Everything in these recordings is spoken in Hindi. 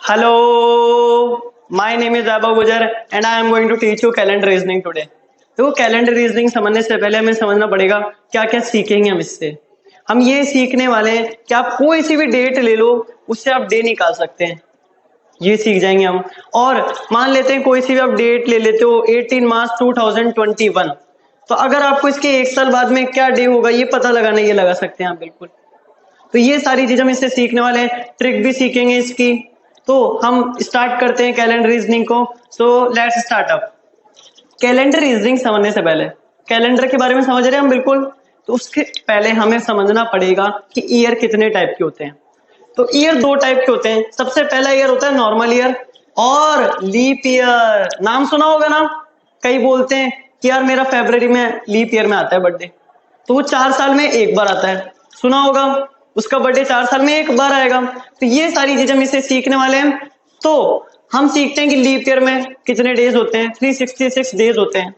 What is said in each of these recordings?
Hello, my name is Vaibhav Gujar and I am going to teach you calendar reasoning today. तो कैलेंडर रीजनिंग समझने से पहले हमें समझना पड़ेगा क्या क्या सीखेंगे हम इससे। हम ये सीखने वाले हैं कि आप कोई सी भी डेट ले लो, उससे आप डे निकाल सकते हैं, ये सीख जाएंगे हम। और मान लेते हैं कोई सी भी आप डेट ले लेते हो 18 मार्च 2021, तो अगर आपको इसके एक साल बाद में क्या डे होगा ये पता लगाना, ये लगा सकते हैं आप बिल्कुल। तो ये सारी चीज हम इससे सीखने वाले हैं, ट्रिक भी सीखेंगे इसकी। तो हम स्टार्ट करते हैं कैलेंडर रीजनिंग को। So let's start up. Calendar reasoning समझने से पहले कैलेंडर के बारे में समझ रहे हैं हम बिल्कुल, तो उसके पहले हमें समझना पड़ेगा कि ईयर कितने टाइप के होते हैं। तो ईयर दो टाइप के होते हैं। सबसे पहला ईयर होता है नॉर्मल ईयर और लीप ईयर। नाम सुना होगा ना, कई बोलते हैं कि यार मेरा फरवरी में लीप ईयर में आता है बर्थडे, तो वो 4 साल में एक बार आता है, सुना होगा, उसका बर्थडे 4 साल में एक बार आएगा। तो ये सारी चीजें हम इसे सीखने वाले हैं। तो हम सीखते हैं कि लीप ईयर में कितने डेज होते हैं, 366 डेज होते हैं।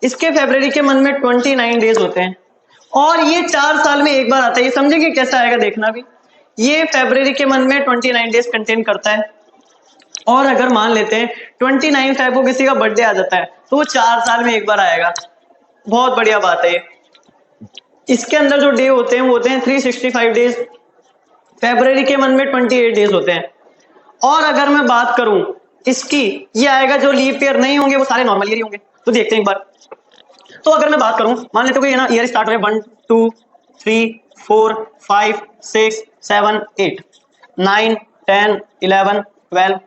इसके फरवरी के मंथ में 29 डेज होते हैं और ये 4 साल में एक बार आता है। ये समझेंगे कैसा आएगा, देखना भी। ये फरवरी के मंथ में 29 डेज कंटेन करता है। और अगर मान लेते हैं 29 फेब को किसी का बर्थडे आ जाता है तो वो 4 साल में एक बार आएगा। बहुत बढ़िया बात है ये। इसके अंदर जो डे होते हैं वो होते हैं 365 डेज। फरवरी के मंथ में 28 डेज होते हैं। और अगर मैं बात करूं इसकी, ये आएगा जो लीप ईयर नहीं होंगे वो सारे नॉर्मल ईयर ही होंगे। तो देखते हैं एक बार। तो अगर मैं बात करूं, मान लेते हो ना ईयर स्टार्ट हो 1 2 3 4 5 6 7 8 9 10 11 12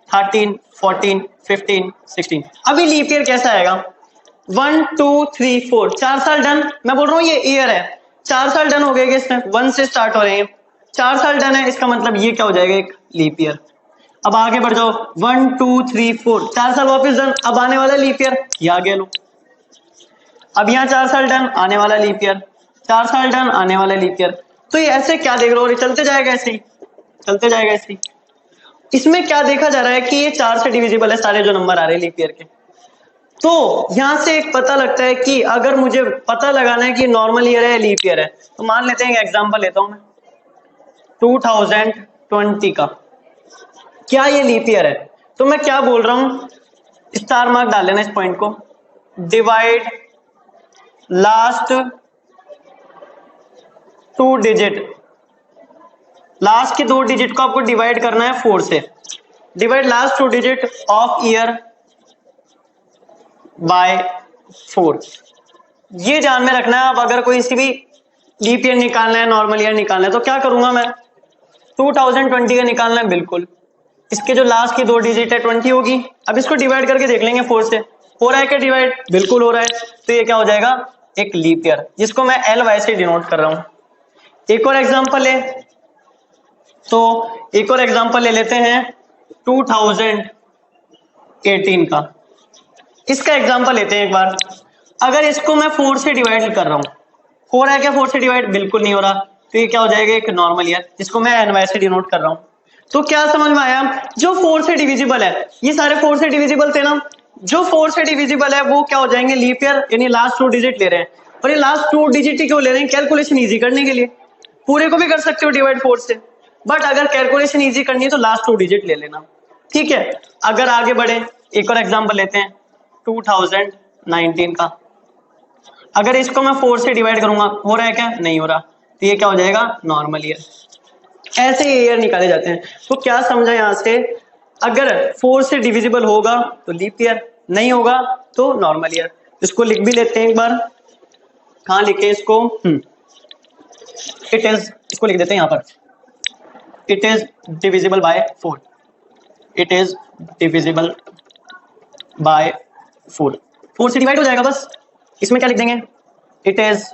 13 14 15 16। अभी लीप ईयर कैसा आएगा, 1 2 3 4, 4 साल डन। मैं बोल रहा हूँ ये ईयर है, 4 साल डन हो गए इसमें, 1 से स्टार्ट हो रहे हैं, 4 साल डन है। इसका मतलब ये क्या हो जाएगा, एक लीप ईयर। अब आगे बढ़ जाओ, 1 2 3 4, 4 साल वापस डन। अब आने वाला लीप ईयर, ये आगे लो। अब यहाँ 4 साल डन, आने वाला लीप ईयर, 4 साल डन, आने वाला लीप ईयर। तो ये ऐसे क्या देख रहे हो, चलते जाएगा ऐसे ही, चलते जाएगा ऐसे ही। इसमें क्या देखा जा रहा है कि ये 4 से डिविजिबल है सारे जो नंबर आ रहे हैं लीप ईयर के। तो यहां से एक पता लगता है कि अगर मुझे पता लगाना है कि नॉर्मल ईयर है लीप ईयर है, तो मान लेते हैं एग्जांपल लेता हूं मैं 2020 का। क्या ये लीप ईयर है? तो मैं क्या बोल रहा हूं, स्टार मार्क डाल लेना इस पॉइंट को। डिवाइड लास्ट 2 डिजिट, लास्ट के 2 डिजिट को आपको डिवाइड करना है 4 से। Divide last 2 digit of year by 4। ये ध्यान में रखना है। अब अगर कोई सी भी लीप ईयर निकालना है, नॉर्मल ईयर निकालना है, तो क्या करूंगा मैं, 2020 का निकालना है बिल्कुल। इसके जो लास्ट की 2 डिजिट है 20 होगी। अब इसको डिवाइड करके देख लेंगे 4 से, हो रहा है क्या डिवाइड, बिल्कुल हो रहा है। तो ये क्या हो जाएगा, एक लीप ईयर, जिसको मैं LY से डिनोट कर रहा हूं। एक और एग्जांपल है, तो एक और एग्जांपल ले लेते हैं 2018 का। इसका एग्जांपल लेते हैं एक बार। अगर इसको मैं 4 से डिवाइड कर रहा हूं, हो रहा है क्या 4 से डिवाइड, बिल्कुल नहीं हो रहा। तो ये क्या हो जाएगा, एक नॉर्मल ईयर, जिसको मैं NY से डिनोट कर रहा हूं। तो क्या समझ में आया, जो 4 से डिविजिबल है, ये सारे 4 से डिविजिबल थे ना, जो 4 से डिविजिबल है वो क्या हो जाएंगे, लीप ईयर, यानी लास्ट 2 डिजिट ले रहे हैं। और ये लास्ट 2 डिजिट ही क्यों ले रहे हैं, कैलकुलेशन इजी करने के लिए। पूरे को भी कर सकते हो डिवाइड 4 से, बट अगर कैलकुलेशन इजी करनी है तो लास्ट 2 डिजिट ले लेना, ठीक है। अगर आगे बढ़े, एक और एग्जांपल लेते हैं 2019 का। अगर इसको मैं 4 से डिवाइड करूंगा, हो रहा है क्या, नहीं हो रहा। तो ये क्या हो जाएगा, नॉर्मल ईयर। ऐसे ईयर निकाले जाते हैं। तो क्या समझा यहां से, अगर 4 से डिविजिबल होगा तो लीप ईयर, नहीं होगा तो नॉर्मल ईयर। इसको लिख भी लेते हैं एक बार। कहां लिखे इसको, इट इज, इसको लिख देते हैं यहां पर, it is divisible by 4। It is divisible by 4। 4 से डिवाइड हो जाएगा बस। इसमें क्या लिख देंगे, it is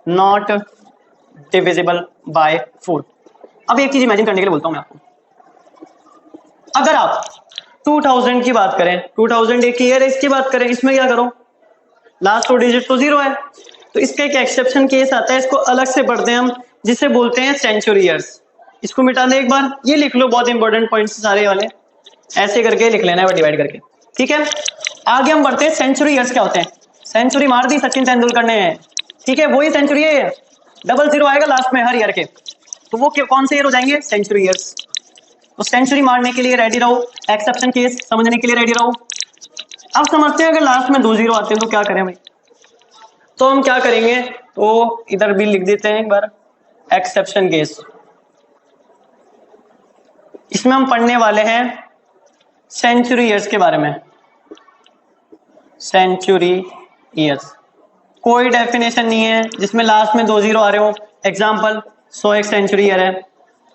not divisible by 4। अब एक चीज इमेजिन करने के लिए बोलता हूं मैं आपको। अगर आप 2000 की बात करें, 2000 एक ईयर है, इसकी बात करें, इसमें क्या करो, लास्ट 2 डिजिट तो 0 है। तो इसका एक एक्सेप्शन केस आता है, इसको अलग से पढ़ते हैं हम, जिसे बोलते हैं सेंचुरी ईयर्स। इसको मिटा दे एक बार, ये लिख लो, बहुत इंपॉर्टेंट पॉइंट्स सारे वाले, ऐसे करके लिख लेना है डिवाइड करके, ठीक है। आगे हम बढ़ते हैं, सेंचुरी ईयर्स क्या होते हैं। सेंचुरी मार दी सचिन तेंदुलकर ने, ठीक है, वही सेंचुरी है, 00 आएगा लास्ट में हर ईयर के, तो वो कौन से ईयर हो जाएंगे, सेंचुरी ईयर्स। तो सेंचुरी मारने के लिए रेडी रहो, एक्सेप्शन केस समझने के लिए रेडी रहो। अब समझते हैं अगर लास्ट में 2 जीरो आते हैं तो क्या करें भाई। तो हम क्या करेंगे, तो इधर भी लिख देते हैं एक बार एक्सेप्शन केस। इसमें हम पढ़ने वाले हैं सेंचुरी ईयर्स के बारे में। सेंचुरी ईयर्स कोई डेफिनेशन नहीं है जिसमें लास्ट में 2 जीरो आ रहे हो। एग्जाम्पल 100 एक सेंचुरी ईयर है,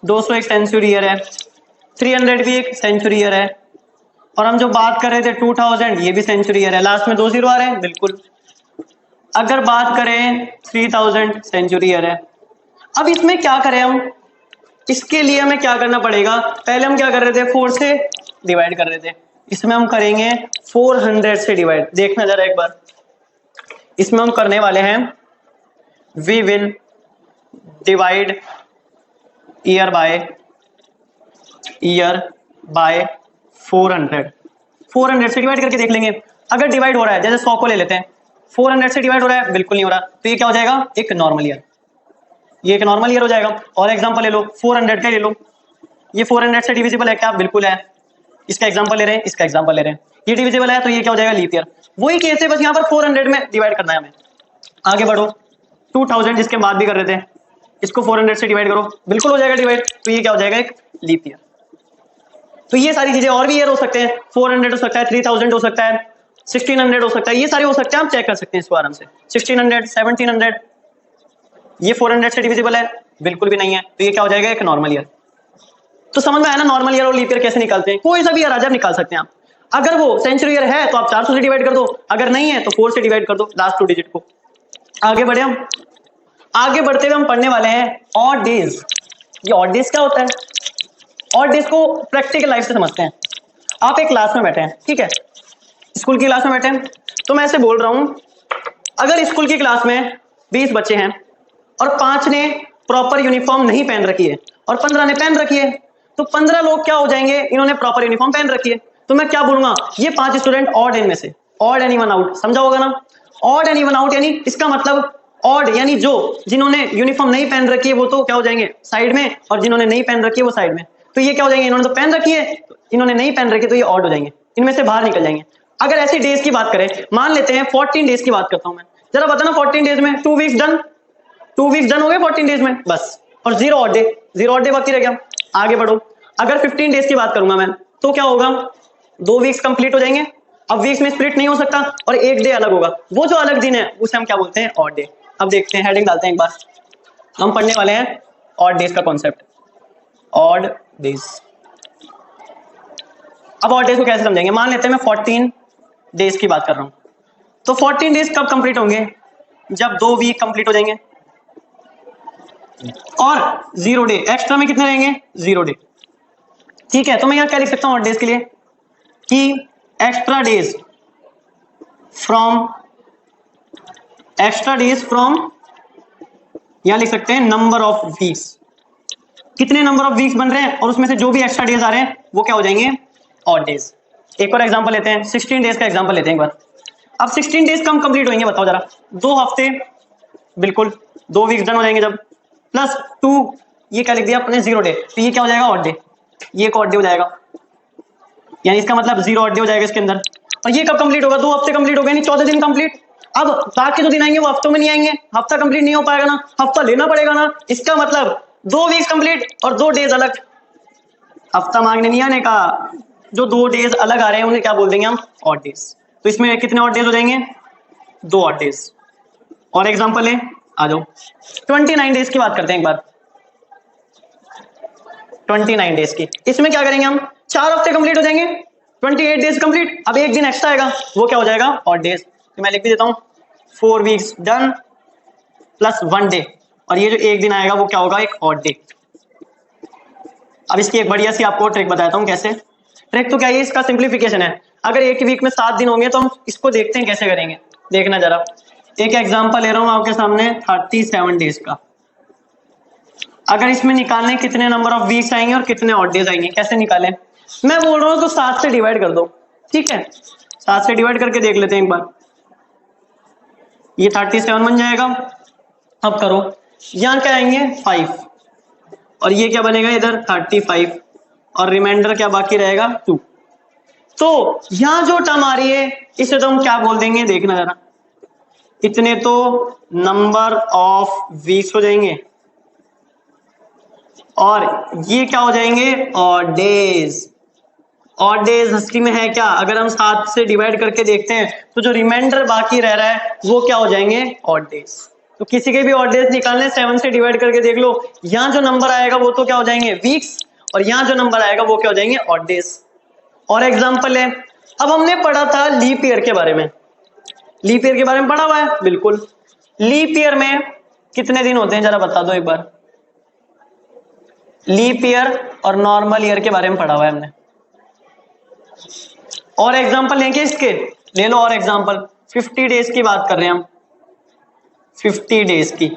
200 एक सेंचुरी ईयर है, 300 भी एक सेंचुरी ईयर है, और हम जो बात कर रहे थे 2000 ये भी सेंचुरी ईयर है। लास्ट में 2 जीरो आ रहे हैं बिल्कुल। अगर बात करें 3000 सेंचुरी ईयर है। अब इसमें क्या करें हम, इसके लिए हमें क्या करना पड़ेगा, पहले हम क्या कर रहे थे 4 से डिवाइड कर रहे थे, इसमें हम करेंगे 400 से डिवाइड। देखना जरा एक बार, इसमें हम करने वाले हैं we will divide year by 400 से डिवाइड करके देख लेंगे। अगर डिवाइड हो रहा है, जैसे 100 को ले लेते हैं, 400 से डिवाइड हो रहा है, बिल्कुल नहीं हो रहा, तो ये क्या हो जाएगा, एक नॉर्मल ईयर। ये एक नॉर्मल ईयर हो जाएगा। और एग्जांपल ले लो 400 का ले लो, ये 400 से डिविजिबल है क्या, बिल्कुल है। इसका एग्जांपल ले रहे हैं, इसका एग्जांपल ले रहे हैं, ये डिविजिबल है तो ये क्या हो जाएगा, लीप ईयर। वही केस है, बस यहाँ पर 400 में डिवाइड करना है हमें। आगे बढ़ो, 2000 जिसके बाद भी कर रहे थे, इसको 400 से डिवाइड करो, बिल्कुल हो जाएगा डिवाइड, तो ये क्या हो जाएगा, एक लीप ईयर। तो ये सारी चीजें, और भी ईयर हो सकते हैं, 400 हो सकता है, 3000 हो सकता है, 1600 हो सकता है, ये सारे हो सकते हैं, आप चेक कर सकते हैं इसको आराम से। 1600, 1700, ये 400 से डिविजिबल है, बिल्कुल भी नहीं है, तो ये क्या हो जाएगा, एक नॉर्मल ईयर। तो समझ में आया ना नॉर्मल ईयर और लीप ईयर कैसे निकालते हैं। कोई सा भी ईयर आज निकाल सकते हैं आप। अगर वो सेंचुरी ईयर है तो आप 400 से डिवाइड कर दो, अगर नहीं है तो 4 से डिवाइड कर दो लास्ट 2 डिजिट को। आगे बढ़े हम, आगे बढ़ते हुए हम पढ़ने वाले हैं ऑड डेज। ये ऑड डेज क्या होता है, ऑड डेज को प्रैक्टिकल लाइफ से समझते हैं। आप एक क्लास में बैठे हैं, ठीक है, स्कूल की क्लास में बैठे हैं, तो मैं ऐसे बोल रहा हूं, अगर स्कूल की क्लास में 20 बच्चे हैं और 5 ने प्रॉपर यूनिफॉर्म नहीं पहन रखी है और 15 ने पहन रखी है, तो 15 लोग क्या हो जाएंगे, इन्होंने प्रॉपर यूनिफॉर्म पहन रखी है, तो मैं क्या बोलूंगा, ये 5 स्टूडेंट ऑड एन में से, ऑड एनी वन आउट, समझा होगा ना। ऑड एनी वन आउट यानी इसका मतलब ऑड यानी जो जिन्होंने यूनिफॉर्म नहीं पहन रखी है वो तो क्या हो जाएंगे साइड में, और जिन्होंने नहीं पहन रखी है वो साइड में। तो ये क्या हो जाएंगे, इन्होंने तो पहन रखी है, इन्होंने नहीं पहन रखी है, तो ये ऑड हो जाएंगे, इनमें से बाहर निकल जाएंगे। अगर ऐसे डेज की बात करें, मान लेते हैं 14 डेज की बात करता हूं मैं, जरा बताना 14 डेज में 2 वीक्स डन, 2 वीक्स डन हो गए 14 डेज में बस, और 0 ऑड डे बाकी रह गया। आगे बढ़ो, अगर 15 डेज की बात करूंगा मैं, तो क्या होगा, 2 वीक्स कंप्लीट हो जाएंगे। अब वीक्स में स्प्लिट नहीं हो सकता और एक डे अलग होगा, वो जो अलग दिन है उसे हम क्या बोलते हैं, ऑड डे। अब देखते हैं, हेडिंग डालते हैं एक बार, हम पढ़ने वाले हैं ऑड डेज का कॉन्सेप्ट, ऑड डेज। अब ऑड डेज को कैसे समझेंगे, मान लेते हैं मैं 14 डेज की बात कर रहा हूं, तो 14 डेज कब कंप्लीट होंगे, जब 2 वीक कंप्लीट हो जाएंगे और 0 डे एक्स्ट्रा में कितने रहेंगे, 0 डे, ठीक है। तो मैं यहां क्या लिख सकता हूं ऑड डेज के लिए, कि एक्स्ट्रा डेज फ्रॉम यहां लिख सकते हैं नंबर ऑफ वीक्स, कितने नंबर ऑफ वीक्स बन रहे हैं और उसमें से जो भी एक्स्ट्रा डेज आ रहे हैं वो क्या हो जाएंगे, ऑड डेज। एक और एग्जांपल लेते हैं, 16 डेज का एग्जांपल लेते हैं एक बार। अब 16 डेज कम कंप्लीट होंगे, बताओ जरा, 2 हफ्ते, बिल्कुल 2 वीक्स डन हो जाएंगे जब, प्लस 2 ये क्या लिख दिया अपने 0 डे, तो ये क्या हो जाएगा, ऑड डे, ये एक ऑड डे हो जाएगा, यानी इसका मतलब 0 ऑड डे हो जाएगा इसके अंदर। और ये कब कंप्लीट होगा, 2 हफ्ते कंप्लीट हो गए, 14 दिन कंप्लीट। अब बाकी जो दिन आएंगे वो हफ्तों में नहीं आएंगे, हफ्ता कंप्लीट नहीं हो पाएगा ना, हफ्ता लेना पड़ेगा ना, इसका मतलब 2 वीक्स कंप्लीट और 2 डेज अलग। हफ्ता मांगने नहीं आने का, जो 2 डेज अलग आ रहे हैं उन्हें क्या बोल देंगे हम, ऑड डेज। तो इसमें कितने ऑड डेज हो जाएंगे, 2 ऑड डेज। और एग्जांपल है, आ जाओ 29 डेज की बात करते हैं एक बार, 29 डेज की, इसमें क्या करेंगे हम, 4 हफ्ते कंप्लीट हो जाएंगे, 28 डेज कंप्लीट। अब एक दिन एक्स्ट्रा आएगा, वो क्या हो जाएगा, ऑड डेज। तो मैं लिख भी देता हूं 4 वीक्स डन प्लस 1 डे, और ये जो एक दिन आएगा वो क्या होगा, एक ऑड डे। अब इसकी एक बढ़िया सी आपको ट्रिक बताता हूं कैसे। ट्रिक तो क्या है, इसका सिंप्लीफिकेशन है। अगर एक वीक में 7 दिन होंगे तो हम इसको देखते हैं कैसे करेंगे, देखना जरा। एक एग्जांपल ले रहा हूं आपके सामने 37 डेज का। अगर इसमें निकालने कितने नंबर ऑफ वीक्स आएंगे और कितने ऑड डेज आएंगे, कैसे निकालें, मैं बोल रहा हूं तो 7 से डिवाइड कर दो, ठीक है, 7 से डिवाइड करके देख लेते हैं एक बार। ये 37 बन जाएगा। अब करो, यहां क्या आएंगे 5, और ये क्या बनेगा इधर 35, और रिमाइंडर क्या बाकी रहेगा 2। तो यहां जो टर्म आ रही है इसे तो हम क्या बोल देंगे, देखना जरा, इतने तो नंबर ऑफ वीक्स हो जाएंगे और ये क्या हो जाएंगे, ऑड डेज। ऑड डेज असली में है क्या, अगर हम 7 से डिवाइड करके देखते हैं तो जो रिमाइंडर बाकी रह रहा है वो क्या हो जाएंगे, ऑड डेज। तो किसी के भी ऑड डेज निकालने 7 से डिवाइड करके देख लो, यहां जो नंबर आएगा वो तो क्या हो जाएंगे, वीक्स, और यहां जो नंबर आएगा वो क्या हो जाएंगे, ऑड डेज। और एग्जांपल है, अब हमने पढ़ा था लीप ईयर के बारे में, लीप ईयर के बारे में पढ़ा हुआ है बिल्कुल। लीप ईयर में कितने दिन होते हैं जरा बता दो एक बार। लीप ईयर और नॉर्मल ईयर के बारे में पढ़ा हुआ है हमने। और एग्जांपल लेंगे इसके, ले लो और एग्जांपल, 50 डेज की बात कर रहे हैं हम, 50 डेज की।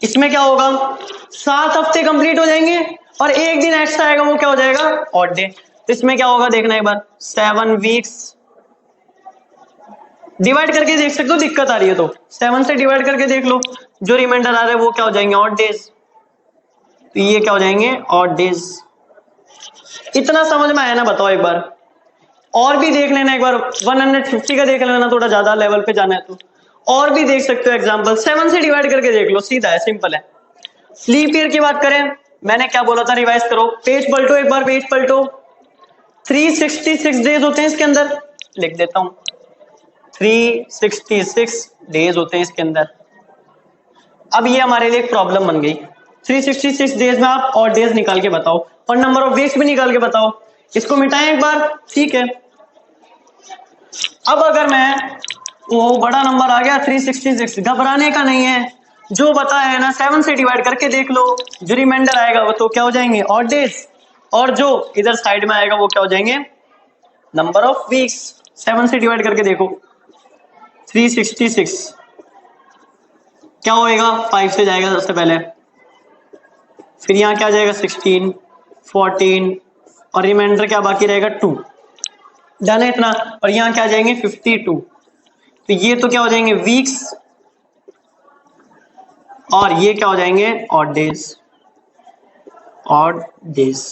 इसमें क्या होगा, 7 हफ्ते कंप्लीट हो जाएंगे और एक दिन एक्स्ट्रा आएगा वो क्या हो जाएगा, ऑड डे। तो इसमें क्या होगा देखना एक बार, 7 वीक्स, डिवाइड करके देख सकते हो, दिक्कत आ रही है तो 7 से डिवाइड करके देख लो, जो रिमाइंडर आ रहा है वो क्या हो जाएंगे, ऑड डेज। तो ये क्या हो जाएंगे, ऑड डेज। इतना समझ में आया ना, बताओ एक बार। और भी देख लेना एक बार, 150 का देख लेना, थोड़ा ज्यादा लेवल पे जाना है तो और भी देख सकते हो एग्जांपल, 7 से डिवाइड करके देख लो, सीधा है, सिंपल है। लीप ईयर की बात करें, मैंने क्या बोला था, रिवाइज करो, पेज पलटो एक बार, पेज पलटो। 366 डेज होते हैं इसके अंदर, लिख देता हूं, 366 डेज होते हैं इसके अंदर। अब ये हमारे लिए एक प्रॉब्लम बन गई, 366 डेज में आप और डेज निकाल के बताओ और नंबर ऑफ वीक्स भी निकाल के बताओ। इसको मिटाएं एक बार, ठीक है। अब अगर मैं, वो बड़ा नंबर आ गया 366, घबराने का नहीं है, जो बताया है ना 7 से डिवाइड करके देख लो, जो रिमाइंडर आएगा वो तो क्या हो जाएंगे, ऑड डेज, और जो इधर साइड में आएगा वो क्या हो जाएंगे, नंबर ऑफ वीक्स। 7 से डिवाइड करके देखो, 366 क्या होएगा, 5 से जाएगा सबसे पहले, फिर यहाँ क्या जाएगा 16, 14 और रिमाइंडर क्या बाकी रहेगा 2, डन है इतना। और यहाँ क्या जाएंगे 52, तो ये तो क्या हो जाएंगे वीक्स और ये क्या हो जाएंगे ऑड डेज, ऑड डेज।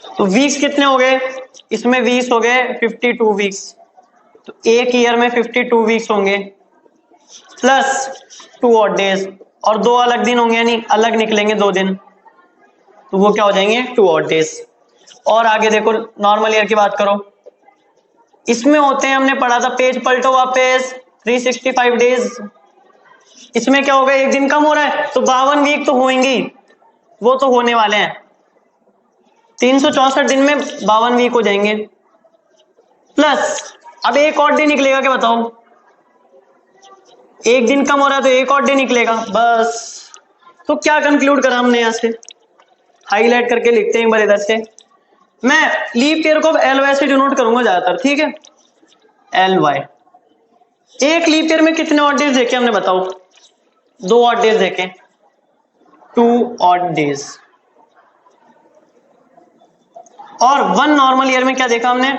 तो वीक्स कितने हो गए, इसमें वीक्स हो गए 52 वीक्स, तो एक ईयर में 52 वीक्स होंगे प्लस 2 ऑड डेज, और 2 अलग दिन होंगे यानी अलग निकलेंगे 2 दिन, तो वो क्या हो जाएंगे 2 ऑड डेज। और आगे देखो नॉर्मल ईयर की बात करो, इसमें होते हैं, हमने पढ़ा था, पेज पलटो वापस, 365 डेज। इसमें क्या होगा, एक दिन कम हो रहा है तो 52 वीक तो होंगी, वो तो होने वाले हैं, 364 दिन में 52 वीक हो जाएंगे, प्लस अब एक और डे निकलेगा, क्या बताओ, एक दिन कम हो रहा है तो एक और डे निकलेगा, बस। तो क्या कंक्लूड करा हमने, यहां से हाईलाइट करके लिखते हैं एक बार इधर से, मैं लीप ईयर को LY से डिनोट करूंगा ज्यादातर, ठीक है, LY। एक लीप ईयर में कितने ऑड डेज देखे हमने, बताओ, 2 ऑड डेज देखे, 2 ऑड डेज। और 1 नॉर्मल ईयर में क्या देखा हमने,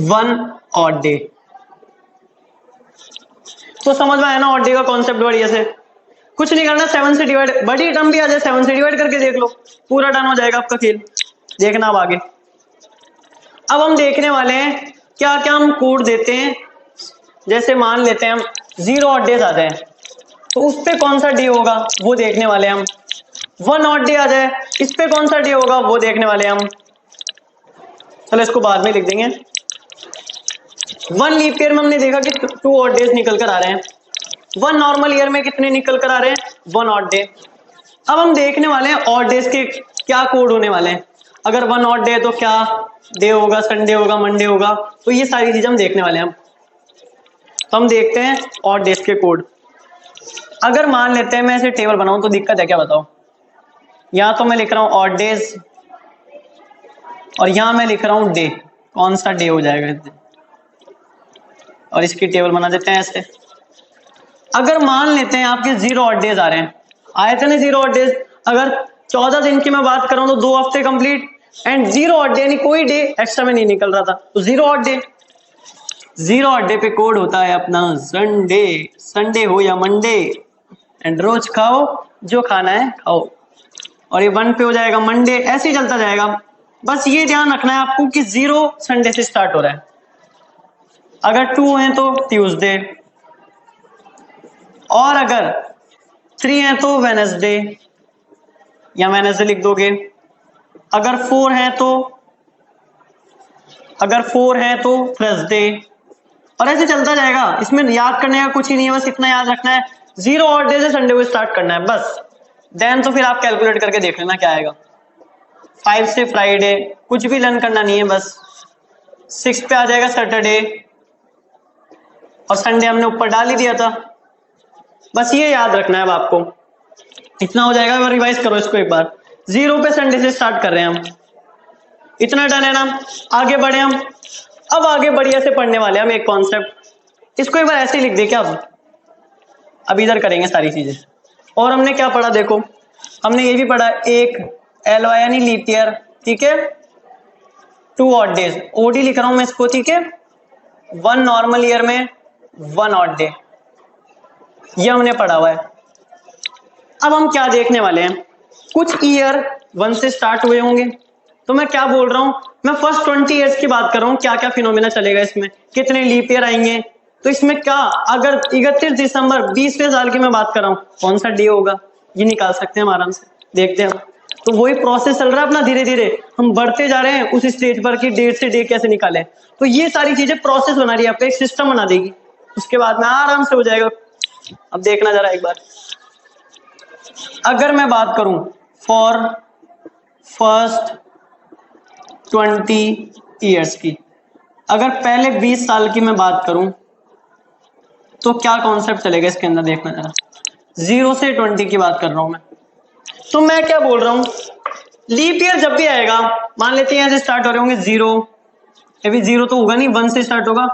1 ऑड डे। तो समझ में आया ना ऑड डे का कॉन्सेप्ट बढ़िया से। कुछ नहीं करना, 7 से डिवाइड, बड़ी टर्म भी आ जाए 7 से डिवाइड करके देख लो, पूरा डन हो जाएगा आपका खेल। देखना अब आगे, अब हम देखने वाले हैं क्या क्या हम कोड देते हैं। जैसे मान लेते हैं हम 0 ऑड डेज आ जाए तो उस पे कौन सा डे होगा वो देखने वाले हैं हम। 1 ऑड डे आ जाए इस पे कौन सा डे होगा वो देखने वाले हैं हम। चलो इसको बाद में लिख देंगे। 1 लीप ईयर में हमने देखा कि 2 ऑड डेज निकल कर आ रहे हैं, 1 नॉर्मल ईयर में कितने निकल कर आ रहे हैं, 1 ऑड डे। अब हम देखने वाले हैं ऑड डेज के क्या कोड होने वाले हैं। अगर 1 ऑड डे है तो क्या डे होगा, संडे होगा, मंडे होगा, तो ये सारी चीजें हम देखने वाले हैं हम। तो हम देखते हैं ऑड डेज के कोड। अगर मान लेते हैं मैं ऐसे टेबल बनाऊं तो दिक्कत है क्या, बताओ। यहां तो मैं लिख रहा हूं ऑड डेज और यहां मैं लिख रहा हूं डे, कौन सा डे हो जाएगा, और इसकी टेबल बना देते हैं ऐसे। अगर मान लेते हैं आपके 0 ऑड डेज आ रहे हैं, आए थे ना 0 ऑड डेज, अगर 14 दिन की मैं बात करूं तो 2 हफ्ते कंप्लीट, एंड 0 ऑड डे यानी कोई डे एक्स्ट्रा में नहीं निकल रहा था, तो 0 ऑड डे। 0 ऑड डे पे कोड होता है अपना संडे, संडे हो या मंडे, एंड रोज खाओ जो खाना है खाओ। और ये 1 पे हो जाएगा मंडे, ऐसे ही चलता जाएगा। बस ये ध्यान रखना है आपको कि 0 संडे से स्टार्ट हो रहा है, अगर 2 है तो ट्यूसडे, और अगर 3 है तो वेनसडे या वेनसडे लिख दोगे, अगर 4 है तो थर्सडे, और ऐसे चलता जाएगा। इसमें याद करने का कुछ ही नहीं है, बस इतना याद रखना है 0 ऑड डे से संडे को स्टार्ट करना है बस। देन तो फिर आप कैलकुलेट करके देख लेना क्या आएगा। 5 से फ्राइडे, कुछ भी लर्न करना नहीं है, बस 6 पे आ जाएगा सैटरडे, और संडे हमने ऊपर डाल ही दिया था। बस ये याद रखना है अब आपको, इतना हो जाएगा। रिवाइज करो इसको एक बार। 0 पे संडे से स्टार्ट कर रहे हैं हम, इतना डन है ना। आगे बढ़े हम, अब आगे बढ़िया से पढ़ने वाले हम एक कॉन्सेप्ट, इसको एक बार ऐसे ही लिख दे क्या अब इधर करेंगे सारी चीजें। और हमने क्या पढ़ा देखो, हमने ये भी पढ़ा, एक एलवाई यानी लीप ईयर, ठीक है, 2 ऑड डेज, ओडी लिख रहा हूं मैं इसको, ठीक है, 1 नॉर्मल ईयर में 1 ऑड डे, ये हमने पढ़ा हुआ है। अब हम क्या देखने वाले हैं, कुछ ईयर 1 से स्टार्ट हुए होंगे, तो मैं क्या बोल रहा हूं, मैं फर्स्ट 20 ईयर्स की बात कर रहा हूं, क्या क्या फिनोमिना चलेगा इसमें, कितने लीप ईयर आएंगे। तो इसमें क्या, अगर 31 दिसंबर 20वें साल की मैं बात कर रहा हूं, कौन सा डे होगा, ये निकाल सकते हैं हम आराम से, देखते हैं। तो वही प्रोसेस चल रहा है अपना, धीरे धीरे हम बढ़ते जा रहे हैं उस स्टेज पर कि डेट से डे कैसे निकाले। तो ये सारी चीजें प्रोसेस बना रही है, आपका एक सिस्टम बना देगी, उसके बाद में आराम से हो जाएगा। अब देखना जरा एक बार, अगर मैं बात करूं फॉर फर्स्ट 20 ईयर्स की, अगर पहले 20 साल की मैं बात करूं तो क्या कॉन्सेप्ट चलेगा इसके अंदर, देखना जरा। 0 से 20 की बात कर रहा हूं मैं, तो मैं क्या बोल रहा हूं, लीप ईयर जब भी आएगा, मान लेते हैं यहां से स्टार्ट हो रहे होंगे 0, अभी 0 तो होगा नहीं, 1 से स्टार्ट होगा,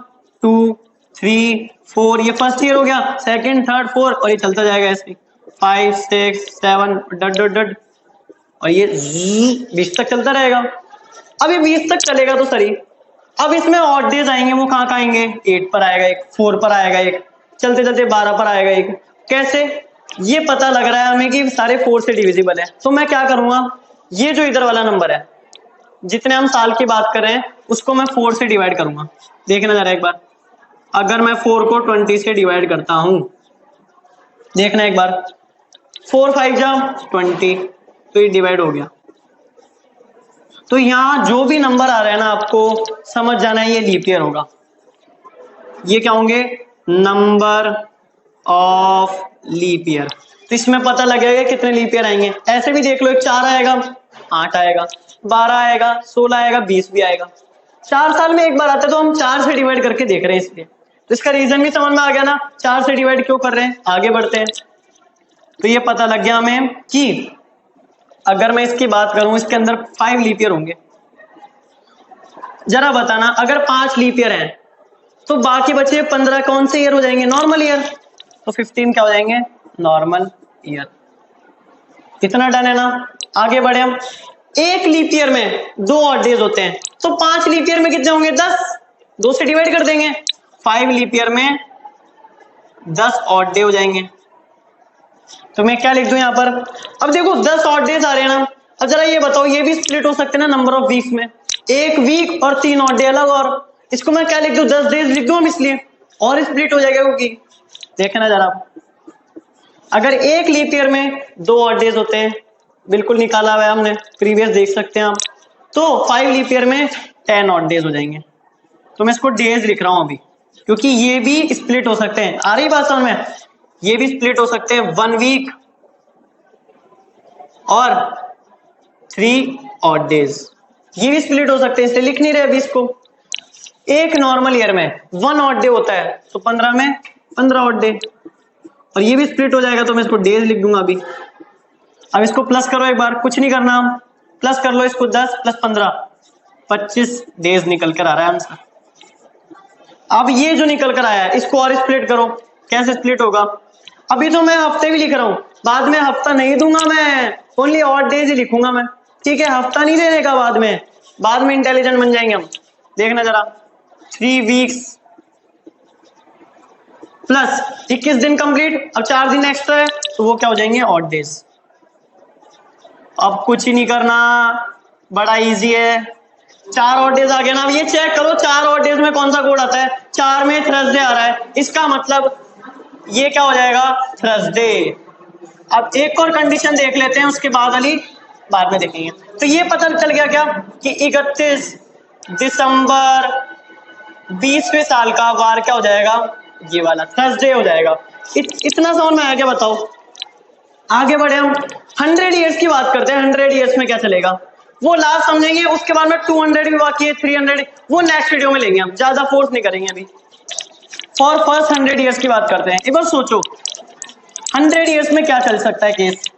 2 3 4, ये फर्स्ट ईयर हो गया, सेकंड थर्ड फोर्थ, और ये चलता जाएगा ऐसे 5 6 7 डट डट डट, और ये 20 तक चलता रहेगा। अब ये 20 तक चलेगा तो सही, अब इसमें ऑड डेज आएंगे, वो कहाँ कहाँ आएंगे, 8 पर आएगा एक, 4 पर आएगा एक, चलते चलते 12 पर आएगा एक। कैसे, ये पता लग रहा है हमें कि सारे 4 से डिविजिबल है, तो मैं क्या करूंगा, ये जो इधर वाला नंबर है, जितने हम साल की बात कर रहे हैं उसको मैं 4 से डिवाइड करूंगा। देखना जरा एक बार, अगर मैं 4 को 20 से डिवाइड करता हूं, देखना एक बार, 4 5 जा 20, तो ये डिवाइड हो गया। तो यहां जो भी नंबर आ रहा है ना, आपको समझ जाना है ये लीप ईयर होगा। ये क्या होंगे, नंबर ऑफ लीप ईयर। तो इसमें पता लगेगा कितने लीप ईयर आएंगे। ऐसे भी देख लो, एक 4 आएगा, 8 आएगा, 12 आएगा, 16 आएगा, 20 भी आएगा। 4 साल में एक बार आता है, तो हम 4 से डिवाइड करके देख रहे हैं इसलिए। तो इसका रीजन भी समझ में आ गया ना, 4 से डिवाइड क्यों कर रहे हैं, आगे बढ़ते हैं। तो ये पता लग गया हमें कि अगर मैं इसकी बात करूं, इसके अंदर 5 लीप ईयर होंगे। जरा बताना, अगर 5 लीप ईयर हैं तो बाकी बचे 15 कौन से ईयर हो जाएंगे, नॉर्मल ईयर। तो 15 क्या हो जाएंगे, नॉर्मल ईयर। कितना डन है ना। आगे बढ़े हम, एक लीप ईयर में 2 ऑड डेज होते हैं, तो 5 लीप ईयर में कितने होंगे, 10, 2 से डिवाइड कर देंगे। 5 लीप ईयर में 10 ऑड डे हो जाएंगे। तो मैं क्या लिख दूं यहां पर, अब देखो 10 ऑड डेज आ रहे हैं ना। अब जरा ये बताओ, ये भी स्प्लिट हो सकते हैं ना नंबर ऑफ वीक्स में, एक वीक और 3 ऑड डे अलग, और इसको मैं क्या लिख दूं, 10 डेज लिख दूं हम इसलिए, और स्प्लिट हो जाएगा क्योंकि देखना जरा, अगर एक लीप ईयर में 2 ऑड डेज होते हैं, बिल्कुल निकाला हुआ है हमने, प्रीवियस देख सकते हैं आप, तो 5 लीप ईयर में 10 ऑड डेज हो जाएंगे। तो मैं इसको डेज लिख रहा हूं अभी, क्योंकि ये भी स्प्लिट हो सकते हैं। आ रही बात समझ में, ये भी स्प्लिट हो सकते हैं, 1 वीक और 3 ऑड डेज, ये भी स्प्लिट हो सकते हैं, इसलिए लिख नहीं रहे अभी इसको। एक नॉर्मल ईयर में 1 ऑड डे होता है, तो 15 में 15 ऑड डे, और ये भी स्प्लिट हो जाएगा, तो मैं इसको डेज लिख दूंगा अभी। अब इसको प्लस करो एक बार, कुछ नहीं करना, प्लस कर लो इसको, 10 प्लस 15 25 डेज निकल कर आ रहा है आंसर। अब ये जो निकल कर आया है, इसको और स्प्लिट करो, कैसे स्प्लिट होगा। अभी तो मैं हफ्ते भी लिख रहा हूं, बाद में हफ्ता नहीं दूंगा मैं, ओनली ऑड डेज ही लिखूंगा मैं, ठीक है, हफ्ता नहीं देने का बाद में इंटेलिजेंट बन जाएंगे हम। देखना जरा, 3 वीक्स प्लस 21 दिन कंप्लीट, अब 4 दिन एक्स्ट्रा है, तो वो क्या हो जाएंगे, ऑड डेज। अब कुछ ही नहीं करना, बड़ा इजी है। 4 और डेज आ गया ना। अब ये चेक करो 4 और डेज में कौन सा कोड आता है। 4 में थर्सडे आ रहा है, इसका मतलब ये क्या हो जाएगा, थर्सडे। अब एक और कंडीशन देख लेते हैं, उसके बाद वाली बाद में देखेंगे। तो ये पता चल गया क्या कि 31 दिसंबर 20वें साल का वार क्या हो जाएगा, ये वाला थर्सडे हो जाएगा। इतना समझ में आया क्या, बताओ। आगे बढ़े हम 100 ईयर्स की बात करते हैं। 100 ईयर्स में क्या चलेगा वो लास्ट समझेंगे, उसके बाद में 200 भी बाकी है, 300 वो नेक्स्ट वीडियो में लेंगे, हम ज्यादा फोर्स नहीं करेंगे अभी। फॉर फर्स्ट 100 ईयर्स की बात करते हैं। एक बार सोचो 100 ईयर्स में क्या चल सकता है केस।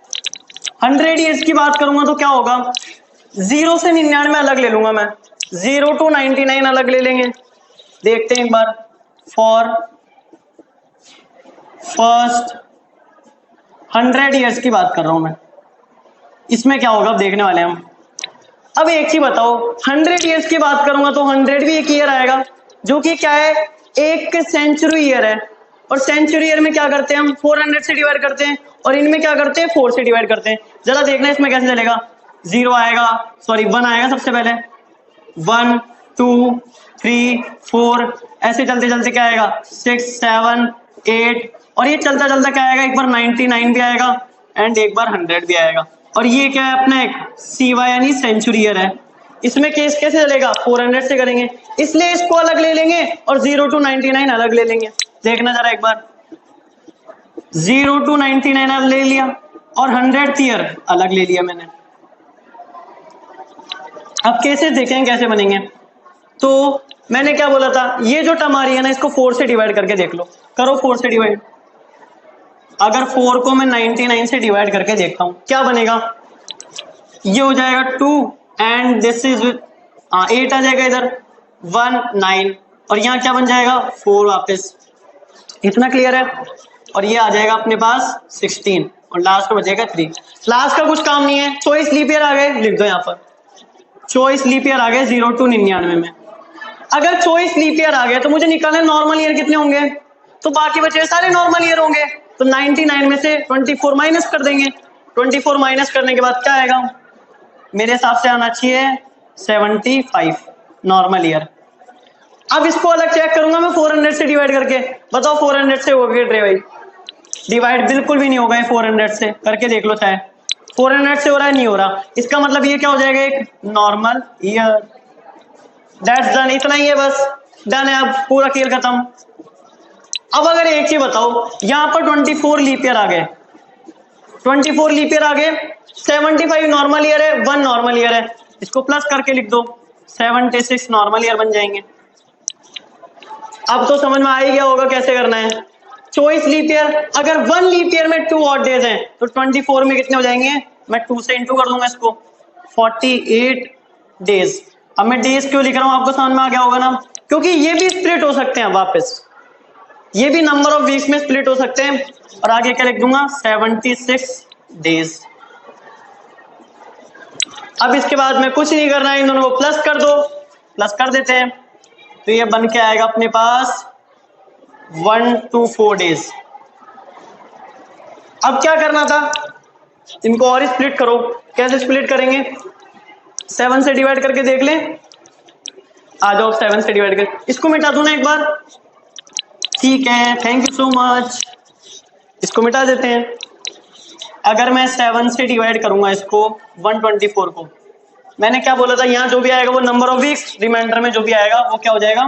100 ईयर्स की बात करूंगा तो क्या होगा, 0 से 99 अलग ले लूंगा मैं, 0 to 99 अलग ले लेंगे। देखते हैं एक बार। फॉर फर्स्ट 100 ईयर्स की बात कर रहा हूं मैं, इसमें क्या होगा अब देखने वाले हैं हम। अब एक ही बताओ, 100 ईयर्स की बात करूंगा तो 100 भी एक ईयर आएगा, जो कि क्या है, एक सेंचुरी ईयर है। और सेंचुरी ईयर में क्या करते हैं हम, 400 से डिवाइड करते हैं, और इनमें क्या करते हैं, 4 से डिवाइड करते हैं। जरा देखना इसमें कैसे चलेगा। 0 आएगा, सॉरी 1 आएगा सबसे पहले, 1 2 3 4, ऐसे चलते चलते क्या आएगा, 6 7 8, और ये चलता चलता क्या आएगा, एक बार 99 भी आएगा एंड एक बार 100 भी आएगा। और ये क्या है अपना एक सीवा यानी सेंचुरी ईयर है। इसमें केस कैसे चलेगा, 400 से करेंगे, इसलिए इसको अलग ले लेंगे और 0 to 99 अलग ले लेंगे। देखना जरा एक बार, 0 to 99 अलग ले लिया और 100th ईयर अलग ले लिया मैंने। अब केसेस देखें कैसे बनेंगे। तो मैंने क्या बोला था, ये जो टर्म आ रही है ना, इसको 4 से डिवाइड करके देख लो। करो 4 से डिवाइड। अगर 4 को मैं 99 से डिवाइड करके देखता हूं क्या बनेगा, ये हो जाएगा 2 एंड दिस इज 8 आ जाएगा इधर, 1 9, और यहाँ क्या बन जाएगा 4 वापस। इतना क्लियर है। और ये आ जाएगा अपने पास 16 और लास्ट का बचेगा 3। लास्ट का कुछ काम नहीं है, चॉइस लीप ईयर आ गए, लिख दो यहाँ पर चॉइस लीप ईयर आ गए 0 to 99 में। अगर चॉइस लीप ईयर आ गए तो मुझे निकालने नॉर्मल ईयर कितने होंगे, तो बाकी बचे सारे नॉर्मल ईयर होंगे। तो 99 में से 24 माइनस कर देंगे। 24 माइनस करने के बाद क्या आएगा, मेरे हिसाब से आना चाहिए 75 नॉर्मल ईयर। अब इसको अलग चेक करूंगा मैं 400 से डिवाइड करके, बताओ 400 से हो गया भाई, डिवाइड बिल्कुल भी नहीं होगा 400 से, करके देख लो चाहे 400 से हो रहा है, नहीं हो रहा। इसका मतलब ये क्या हो जाएगा, एक नॉर्मल ईयर। दैट्स डन, इतना ही है बस, डन है, अब पूरा खेल खत्म। अब अगर एक चीज बताओ, यहां पर 24 लीप ईयर आ गए, 24 लीप ईयर आ गए, 75 नॉर्मल ईयर है, 1 नॉर्मल ईयर है, इसको प्लस करके लिख दो, 76 नॉर्मल ईयर बन जाएंगे। अब तो समझ में आ ही गया होगा कैसे करना है। चॉइस लीप ईयर, अगर 1 लीप ईयर में 2 ऑड डेज हैं तो 24 में कितने हो जाएंगे, मैं 2 से इंटू कर दूंगा इसको, 48 डेज। अब मैं डेज क्यों लिख रहा हूं, आपको समझ में आ गया होगा ना, क्योंकि ये भी स्प्लिट हो सकते हैं वापस, ये भी नंबर ऑफ वीक्स में स्प्लिट हो सकते हैं। और आगे क्या लिख दूंगा, 76 डेज। अब इसके बाद में कुछ नहीं करना है, इन दोनों को प्लस कर दो, प्लस कर देते हैं, तो ये बन के आएगा अपने पास 124 डेज। अब क्या करना था, इनको और स्प्लिट करो। कैसे स्प्लिट करेंगे, 7 से डिवाइड करके देख लें, आ जाओ 7 से डिवाइड कर, इसको मिटा दूं ना एक बार, ठीक है, थैंक यू सो मच। इसको मिटा देते हैं। अगर मैं 7 से डिवाइड करूंगा इसको 124 को, मैंने क्या बोला था, यहाँ जो भी आएगा वो नंबर ऑफ वीक्स, रिमाइंडर में जो भी आएगा वो क्या हो जाएगा,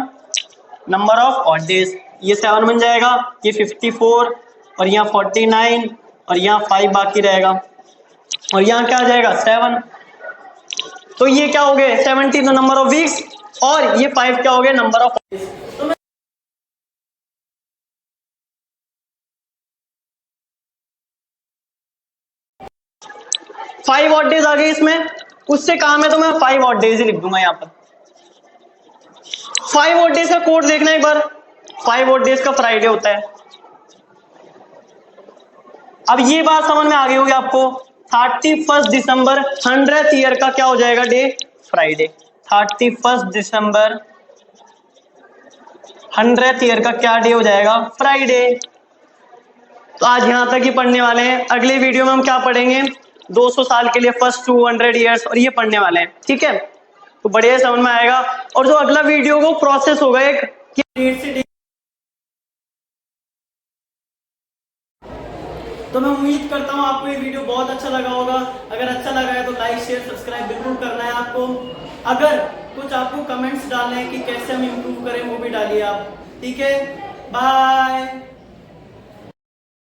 नंबर ऑफ ऑड डेज। ये 7 बन जाएगा, ये 54, और यहाँ 49, और यहाँ 5 बाकी रहेगा, और यहाँ क्या आ जाएगा 7। तो ये क्या हो गए 70 नंबर ऑफ वीक्स, और ये 5 क्या हो गए नंबर ऑफ। 5 ऑड डेज आ गए इसमें, उससे काम है तो मैं 5 ऑड डेज ही लिख दूंगा यहाँ पर। 5 ऑड डेज का कोड देखना एक बार, 5 ऑड डेज का फ्राइडे होता है। अब ये बात समझ में आ गई होगी आपको, 31 दिसंबर 100th ईयर का क्या हो जाएगा डे, फ्राइडे। 31 दिसंबर 100th ईयर का क्या डे हो जाएगा, फ्राइडे। तो आज यहां तक ही पढ़ने वाले हैं, अगले वीडियो में हम क्या पढ़ेंगे, 200 साल के लिए, फर्स्ट 200 ईयर्स, और ये पढ़ने वाले हैं, ठीक है। तो बढ़िया समझ में आएगा। और जो अगला वीडियो को प्रोसेस होगा एक डेट से, तो मैं उम्मीद करता हूँ आपको ये वीडियो बहुत अच्छा लगा होगा। अगर अच्छा लगा है तो लाइक शेयर सब्सक्राइब बिल्कुल करना है आपको। अगर कुछ आपको कमेंट्स डालने हैं कि कैसे हम इम्प्रूव करें, वो भी डालिए आप, ठीक है। बाय।